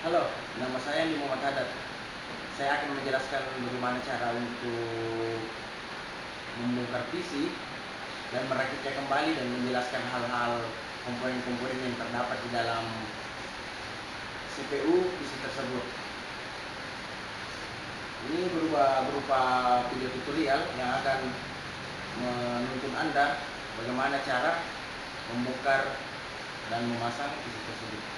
Halo, nama saya Andi Muhammad Haddad. Saya akan menjelaskan bagaimana cara untuk membongkar PC dan merakitnya kembali dan menjelaskan hal-hal komponen-komponen yang terdapat di dalam CPU PC tersebut. Ini berupa video tutorial yang akan menuntun Anda bagaimana cara membongkar dan memasang PC tersebut.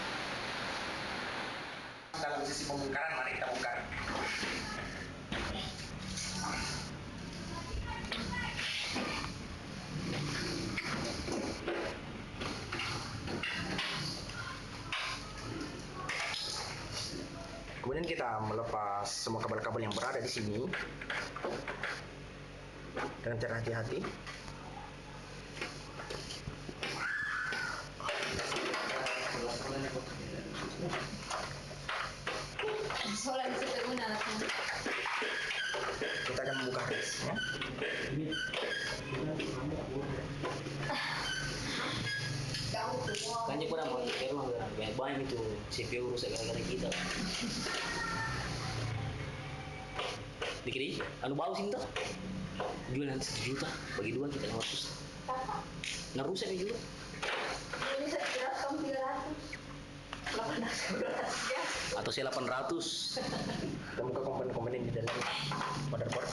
Dalam sisi pembongkaran, mari kita bongkar. Kemudian kita melepas semua kabel-kabel yang berada di sini dengan cara hati-hati. Kita akan membuka hardisknya. Kan dia kurang banyak itu CPU rusak gara-gara kita. Dikira anu bau sih tuh. Jual nanti 1 juta, bagi 2 kita 500. Ngerusak juga. Ini saya kira kamu 300. Atau saya 800. Kita buka komponen-komponen di dalam motherboard.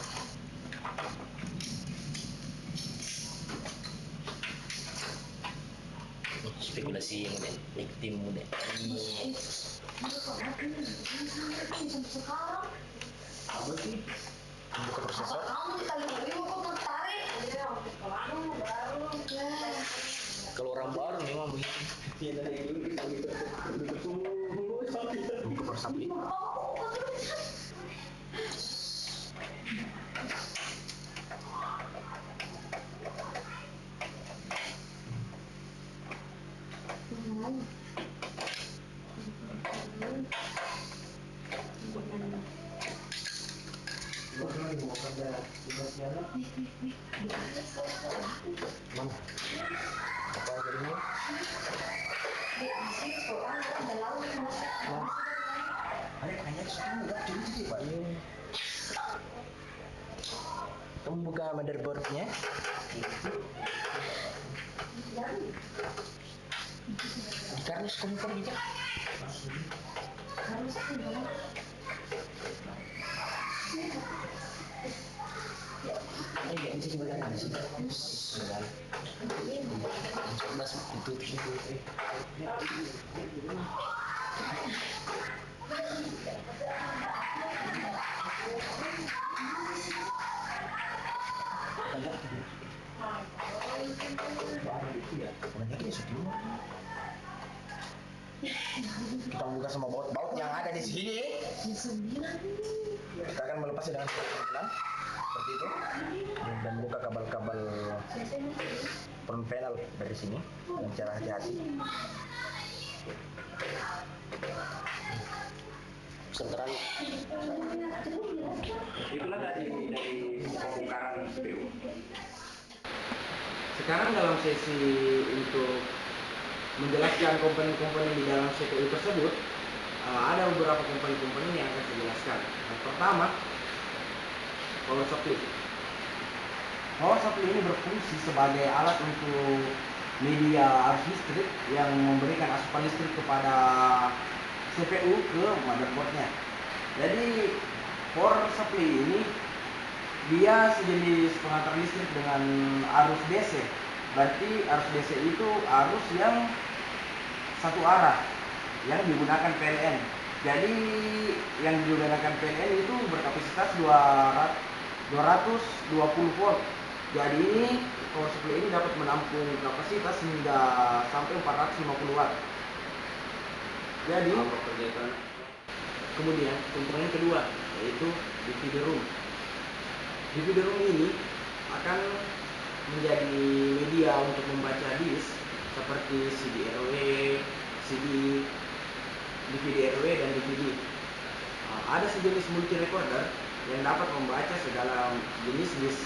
Spekulasi yang udah victim udah. Apa sih? Buka prosesor. Kamu kita 5.000 kok tertarik? Kalau orang baru memang begitu. Buka power supply. Mana? Apa jadinya? Banyak sekali nggak jadi Pak. Kamu buka motherboardnya. Karena komputer gitu. Ini bisa dibagikan di sini. Sudah. Coba itu. Kita buka semua baut yang ada di sini. Kita akan melepasnya dengan pelan-pelan seperti itu dan buka kabel-kabel front panel dari sini dengan cara hati-hati. Sementara Itulah dari pembongkaran CPU. Sekarang dalam sesi untuk menjelaskan komponen-komponen di dalam CPU tersebut, ada beberapa komponen-komponen yang akan saya jelaskan. Yang pertama, power supply. Power supply ini berfungsi sebagai alat untuk media arus listrik yang memberikan asupan listrik kepada CPU ke motherboardnya. Jadi power supply ini dia sejenis pengantar listrik dengan arus DC. Berarti arus DC itu arus yang satu arah yang digunakan PLN. Jadi yang digunakan PLN itu berkapasitas 220 volt. Jadi ini power supply ini dapat menampung kapasitas hingga sampai 450 watt. Jadi kemudian komponen kedua yaitu DVD room. DVD room ini akan menjadi media untuk membaca disk seperti CD RW, CD, DVD RW dan DVD. Ada sejenis multi recorder yang dapat membaca segala jenis disk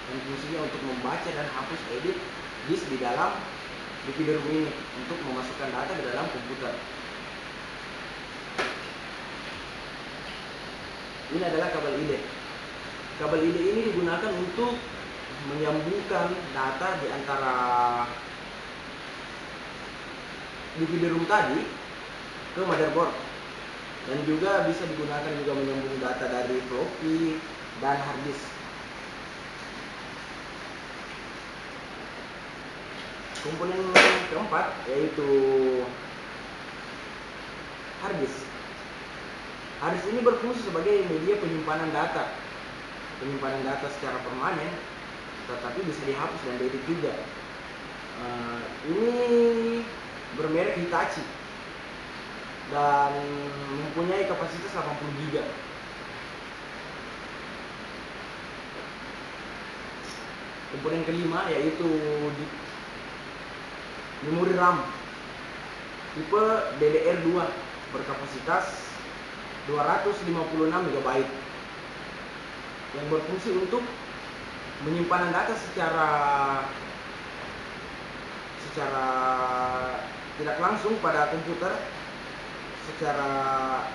dan fungsinya untuk membaca dan hapus edit disk di dalam DVD room ini untuk memasukkan data ke dalam komputer. Ini adalah kabel IDE. Kabel IDE ini digunakan untuk menyambungkan data di antara di CD-ROM tadi ke motherboard, dan juga bisa digunakan juga menyambung data dari floppy dan hard disk. Komponen keempat yaitu hard disk. Hard disk ini berfungsi sebagai media penyimpanan data secara permanen, tetapi bisa dihapus dan diedit juga. Ini bermerek Hitachi dan mempunyai kapasitas 80 GB. Komponen kelima yaitu memori RAM tipe DDR2 berkapasitas 256 MB yang berfungsi untuk penyimpanan data secara tidak langsung pada komputer, secara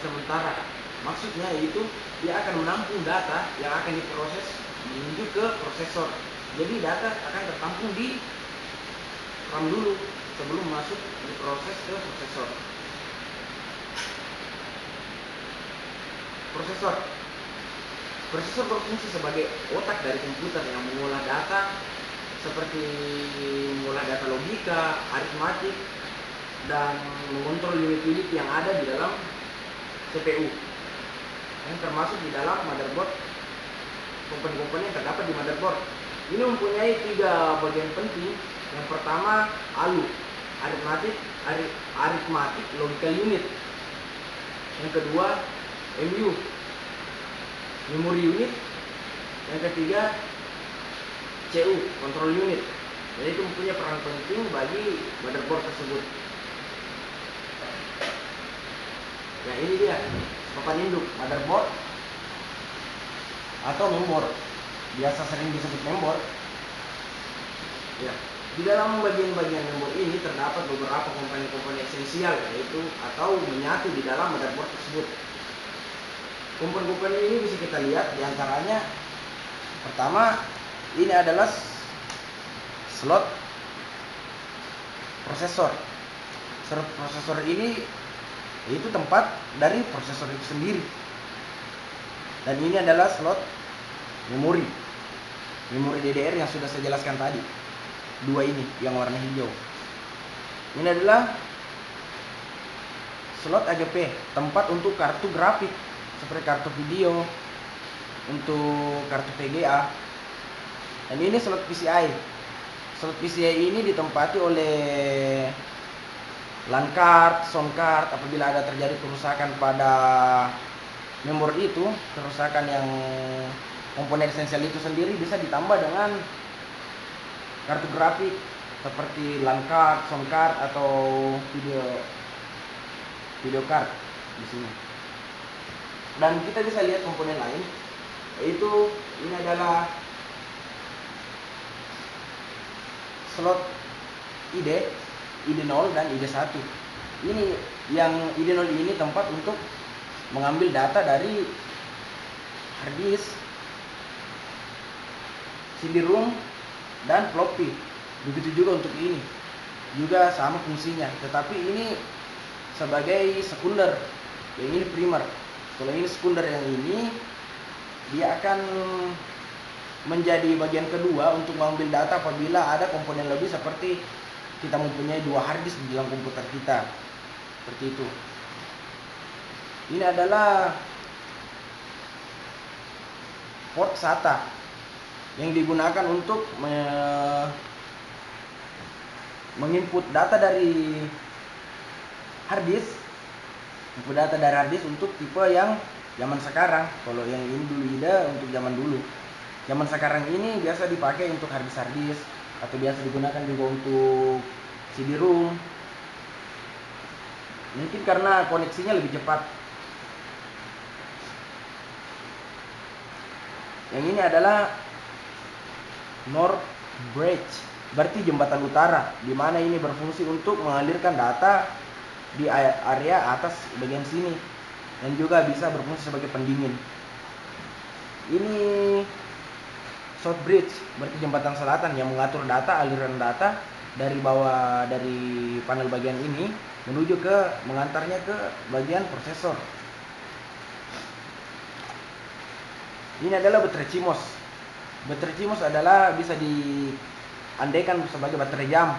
sementara. Maksudnya itu dia akan menampung data yang akan diproses menuju ke prosesor. Jadi data akan tertampung di RAM dulu sebelum masuk diproses ke prosesor. Prosesor berfungsi sebagai otak dari komputer yang mengolah data seperti mengolah data logika, aritmatik, dan mengontrol unit-unit yang ada di dalam CPU, yang termasuk di dalam motherboard. Komponen-komponen yang terdapat di motherboard ini mempunyai 3 bagian penting. Yang pertama ALU, aritmatik logical unit. Yang kedua MU, memory unit. Yang ketiga CU, control unit. Jadi itu mempunyai peran penting bagi motherboard tersebut. Ya, ini dia papan induk motherboard atau member, biasa sering disebut member. Ya, di dalam bagian-bagian member ini terdapat beberapa komponen-komponen esensial, yaitu atau menyatu di dalam motherboard tersebut. Komponen-komponen ini bisa kita lihat diantaranya. Pertama, ini adalah slot prosesor. Slot prosesor ini itu tempat dari prosesor itu sendiri. Dan ini adalah slot memori DDR yang sudah saya jelaskan tadi. 2 ini yang warna hijau. Ini adalah slot AGP, tempat untuk kartu grafik seperti kartu video, untuk kartu VGA. Dan ini slot PCI. Slot PCI ini ditempati oleh LAN card, sound card. Apabila ada terjadi kerusakan pada memori itu, kerusakan yang komponen esensial itu sendiri, bisa ditambah dengan kartu grafik seperti LAN card, sound card, atau video card di sini. Dan kita bisa lihat komponen lain, yaitu ini adalah slot ID 0 dan ID 1. Ini yang ID 0 ini tempat untuk mengambil data dari hard disk, CD-ROM, dan floppy. Begitu juga untuk ini, juga sama fungsinya, tetapi ini sebagai sekunder, yang ini primer. Kalau ini sekunder, yang ini dia akan menjadi bagian kedua untuk mengambil data apabila ada komponen lebih, seperti kita mempunyai 2 hard disk di dalam komputer kita, seperti itu. Ini adalah port SATA yang digunakan untuk menginput data dari hard disk, untuk tipe yang zaman sekarang. Kalau yang ini dulu untuk zaman dulu. Zaman sekarang ini biasa dipakai untuk hard disk, atau biasa digunakan juga untuk CD-ROM. Mungkin karena koneksinya lebih cepat. Yang ini adalah North Bridge, berarti jembatan utara, di mana ini berfungsi untuk mengalirkan data di area atas bagian sini. dan juga bisa berfungsi sebagai pendingin. Ini short bridge, berarti jembatan selatan yang mengatur aliran data dari bawah, dari panel bagian ini menuju ke, mengantarnya ke bagian prosesor. Ini adalah baterai CMOS. Baterai CMOS adalah bisa diandaikan sebagai baterai jam.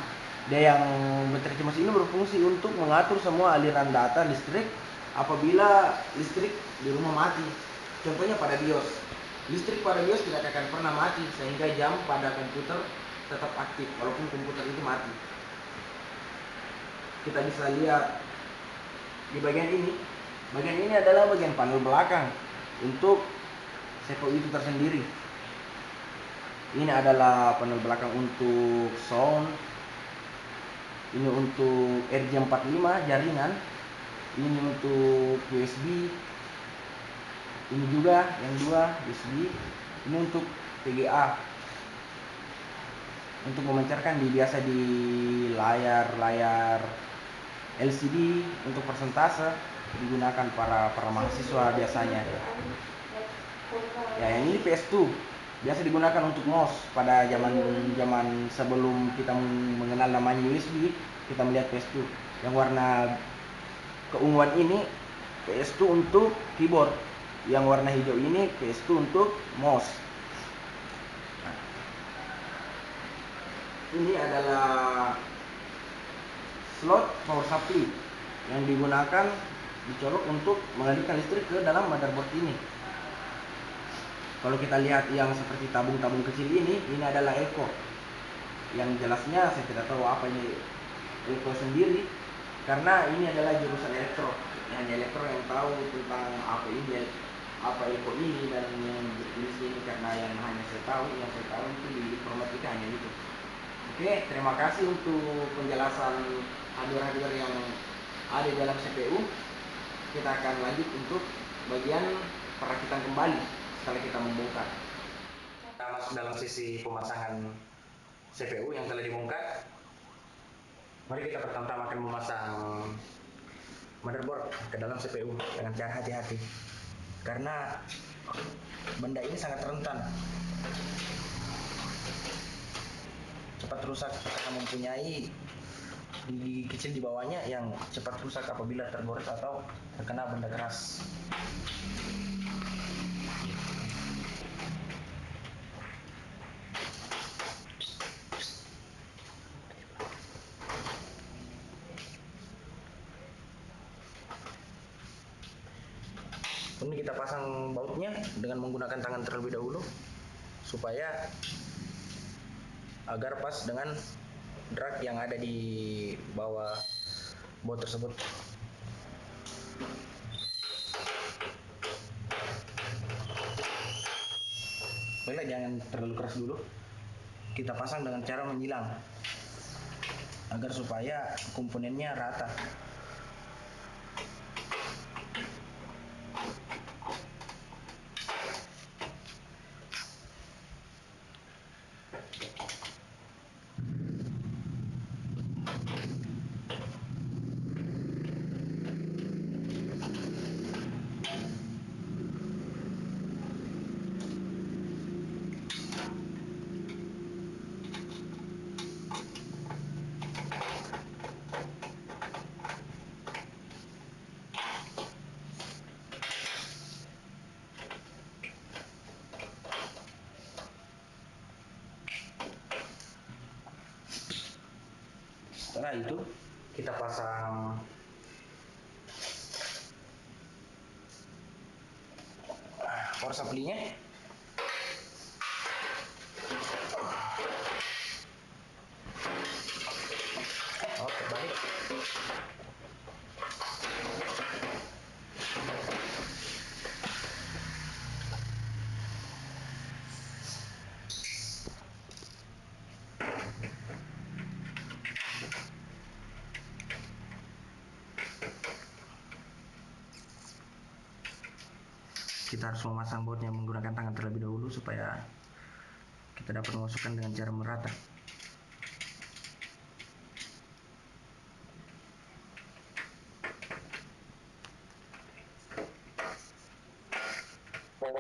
Baterai CMOS ini berfungsi untuk mengatur semua aliran data listrik apabila listrik di rumah mati. Contohnya pada BIOS. Listrik pada BIOS tidak akan pernah mati sehingga jam pada komputer tetap aktif walaupun komputer itu mati. Kita bisa lihat di bagian ini. Bagian ini adalah bagian panel belakang untuk CPU itu tersendiri. Ini adalah panel belakang untuk sound. Ini untuk RJ45 jaringan. Ini untuk USB. Ini juga yang dua USB. Ini untuk VGA. Untuk memancarkan biasa di layar LCD untuk persentase digunakan para mahasiswa biasanya. Ya, yang ini PS2 biasa digunakan untuk mouse pada zaman sebelum kita mengenal namanya USB. Kita melihat PS2 yang warna keunguan ini PS2 untuk keyboard, yang warna hijau ini PS2 untuk mouse. Ini adalah slot power supply yang digunakan dicolok untuk mengalirkan listrik ke dalam motherboard ini. Kalau kita lihat yang seperti tabung-tabung kecil ini adalah Elco. Yang jelasnya saya tidak tahu apa ini Elco sendiri, karena ini adalah jurusan elektro. Hanya elektro yang tahu tentang apa Elco ini dan yang jenis ini, karena yang saya tahu itu di informatika hanya itu. Oke, terima kasih untuk penjelasan hardware yang ada di dalam CPU. Kita akan lanjut untuk bagian perakitan kembali setelah kita membongkar. Kita masuk dalam sisi pemasangan CPU yang telah dibongkar. Mari kita pertama-tama akan memasang motherboard ke dalam CPU dengan cara hati-hati, karena benda ini sangat rentan cepat rusak karena mempunyai gigi kecil di bawahnya yang cepat rusak apabila tergores atau terkena benda keras. Ini kita pasang bautnya dengan menggunakan tangan terlebih dahulu supaya agar pas dengan drag yang ada di bawah baut tersebut. Baiklah, jangan terlalu keras dulu. Kita pasang dengan cara menyilang agar supaya komponennya rata. Setelah itu kita pasang power supply-nya. Oke, baik. Kita harus memasang bautnya menggunakan tangan terlebih dahulu supaya kita dapat memasukkan dengan cara merata. Ini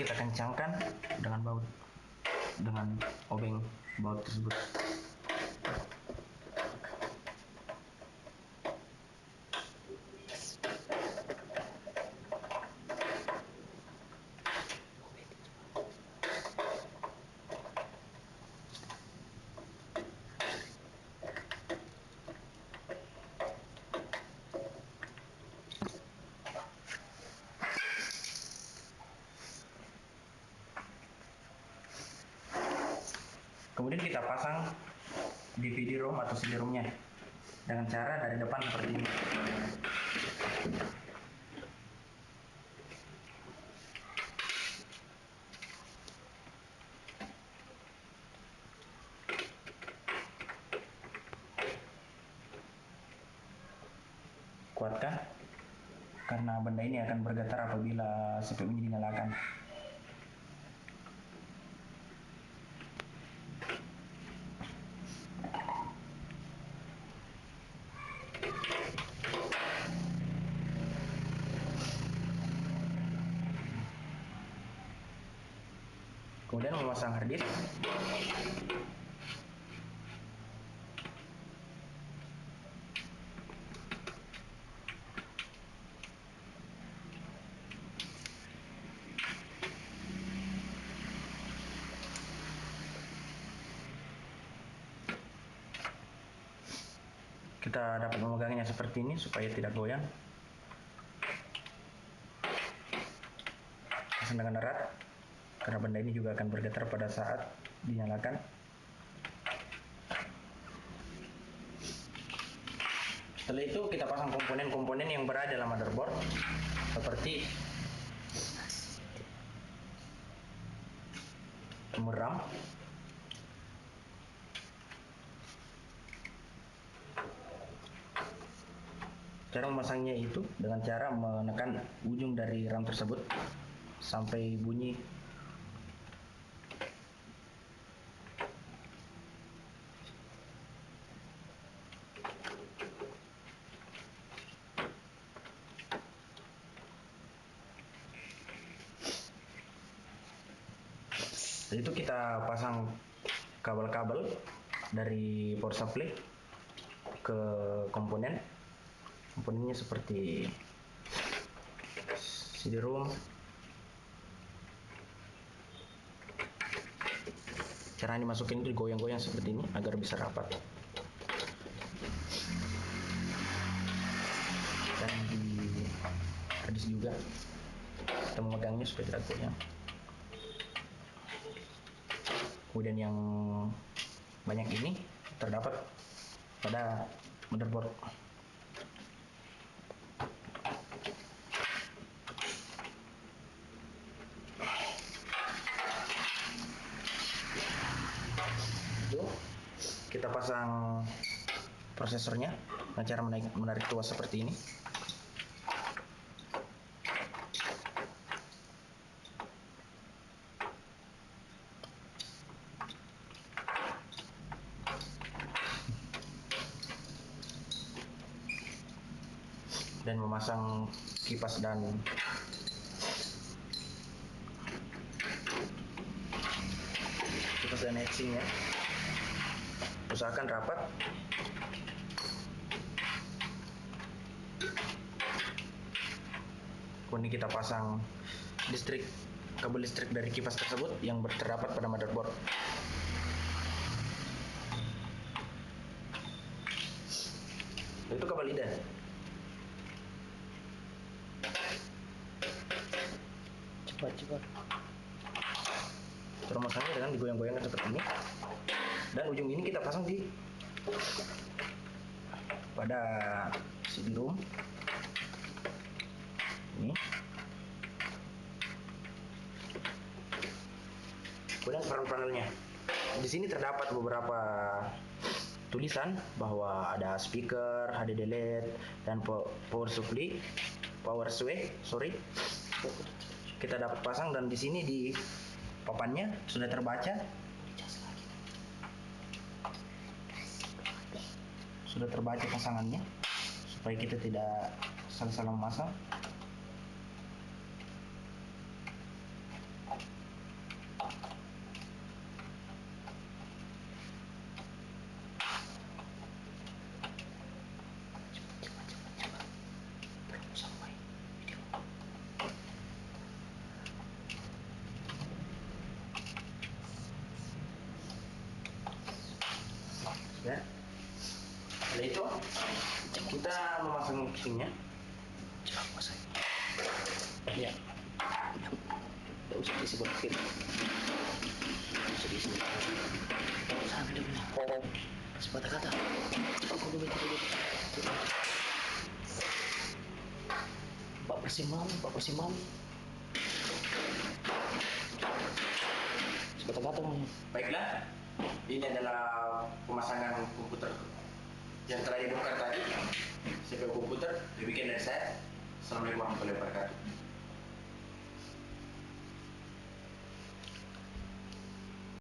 kita kencangkan dengan baut, dengan obeng baut tersebut. Kemudian kita pasang DVD ROM atau CD-ROM-nya dengan cara dari depan seperti ini. Kuatkan, karena benda ini akan bergetar apabila CPU-nya dinyalakan. Kemudian memasang hard disk. Kita dapat memegangnya seperti ini supaya tidak goyang. Pasang dengan erat, karena benda ini juga akan bergetar pada saat dinyalakan. Setelah itu kita pasang komponen-komponen yang berada dalam motherboard, seperti RAM, cara memasangnya itu dengan cara menekan ujung dari RAM tersebut sampai bunyi. Setelah itu kita pasang kabel-kabel dari power supply ke komponen. Komponennya seperti CD-ROM. Cara dimasukin itu digoyang-goyang seperti ini agar bisa rapat. Dan di hadis juga kita memegangnya supaya tidak goyang. Kemudian yang banyak ini terdapat pada motherboard. Itu kita pasang prosesornya dengan cara menarik tuas seperti ini. Dan memasang kipas dan heatsinknya. Usahakan rapat. Kemudian kita pasang kabel listrik dari kipas tersebut yang terdapat pada motherboard. Itu kabel lidah. Cepat. Cara masangnya dengan digoyang-goyangkan seperti ini. Dan ujung ini kita pasang di pada CD-ROM ini. Kemudian panel-panelnya. Di sini terdapat beberapa tulisan bahwa ada speaker, HDD LED, dan power sway. Kita dapat pasang, dan di sini di papannya sudah terbaca. Sudah terbaca pasangannya. supaya kita tidak salah-salah memasang. Ya, ada itu kita memasang casingnya. Coba pasang. Ya, tidak usah diisi bolak-balik. Tidak usah diisi bolak-balik. Sana dia punya. Sepatah kata. Aku dulu. Pak Persimam. Sepatah kata mau. Baiklah. Ini adalah pemasangan komputer yang telah dibongkar tadi. CPU komputer dibikin dari saya. Assalamualaikum warahmatullahi wabarakatuh.